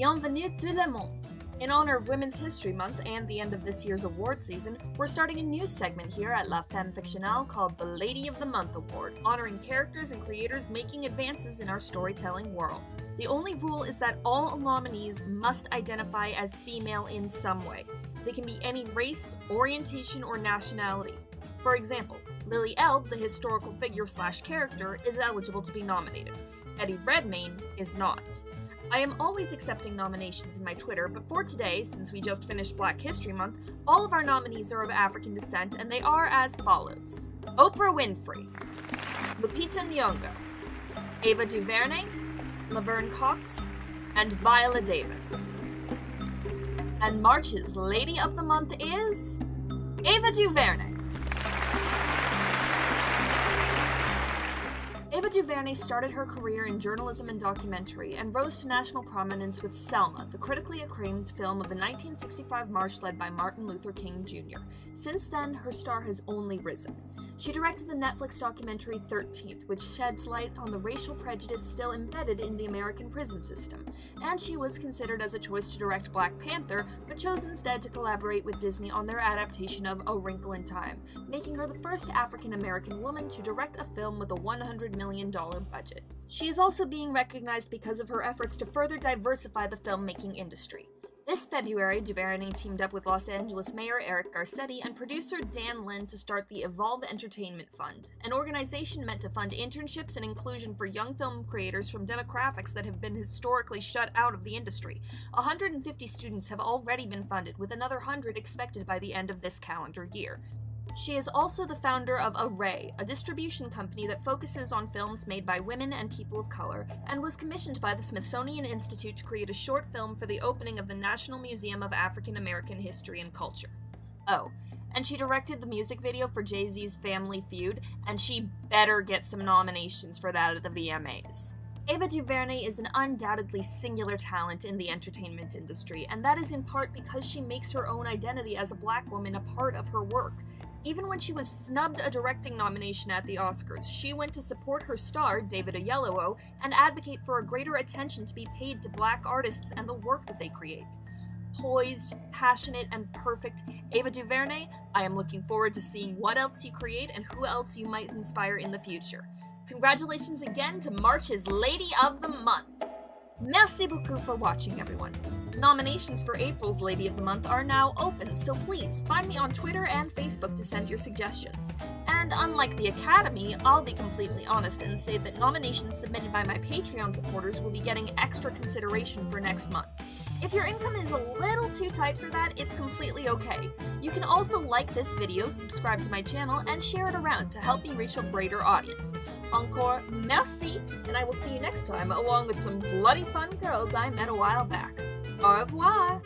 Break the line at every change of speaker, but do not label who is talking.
Bienvenue tout le monde! In honor of Women's History Month and the end of this year's award season, we're starting a new segment here at La Femme Fictionale called the Lady of the Month Award, honoring characters and creators making advances in our storytelling world. The only rule is that all nominees must identify as female in some way. They can be any race, orientation, or nationality. For example, Lily Elbe, the historical figure/character, is eligible to be nominated. Eddie Redmayne is not. I am always accepting nominations in my Twitter, but for today, since we just finished Black History Month, all of our nominees are of African descent, and they are as follows: Oprah Winfrey, Lupita Nyong'o, Ava DuVernay, Laverne Cox, and Viola Davis. And March's Lady of the Month is Ava DuVernay. Ava DuVernay started her career in journalism and documentary and rose to national prominence with Selma, the critically acclaimed film of the 1965 march led by Martin Luther King Jr. Since then, her star has only risen. She directed the Netflix documentary 13th, which sheds light on the racial prejudice still embedded in the American prison system, and she was considered as a choice to direct Black Panther, but chose instead to collaborate with Disney on their adaptation of A Wrinkle in Time, making her the first African-American woman to direct a film with a $100 million budget. She is also being recognized because of her efforts to further diversify the filmmaking industry. This February, DuVernay teamed up with Los Angeles Mayor Eric Garcetti and producer Dan Lin to start the Evolve Entertainment Fund, an organization meant to fund internships and inclusion for young film creators from demographics that have been historically shut out of the industry. 150 students have already been funded, with another 100 expected by the end of this calendar year. She is also the founder of Array, a distribution company that focuses on films made by women and people of color, and was commissioned by the Smithsonian Institute to create a short film for the opening of the National Museum of African American History and Culture. Oh, and she directed the music video for Jay-Z's Family Feud, and she better get some nominations for that at the VMAs. Ava DuVernay is an undoubtedly singular talent in the entertainment industry, and that is in part because she makes her own identity as a Black woman a part of her work. Even when she was snubbed a directing nomination at the Oscars, she went to support her star, David Oyelowo, and advocate for a greater attention to be paid to Black artists and the work that they create. Poised, passionate, and perfect, Ava DuVernay, I am looking forward to seeing what else you create and who else you might inspire in the future. Congratulations again to March's Lady of the Month! Merci beaucoup for watching, everyone. Nominations for April's Lady of the Month are now open, so please find me on Twitter and Facebook to send your suggestions. And unlike the Academy, I'll be completely honest and say that nominations submitted by my Patreon supporters will be getting extra consideration for next month. If your income is a little too tight for that, it's completely okay. You can also like this video, subscribe to my channel, and share it around to help me reach a greater audience. Encore merci, and I will see you next time along with some bloody fun girls I met a while back. Au revoir!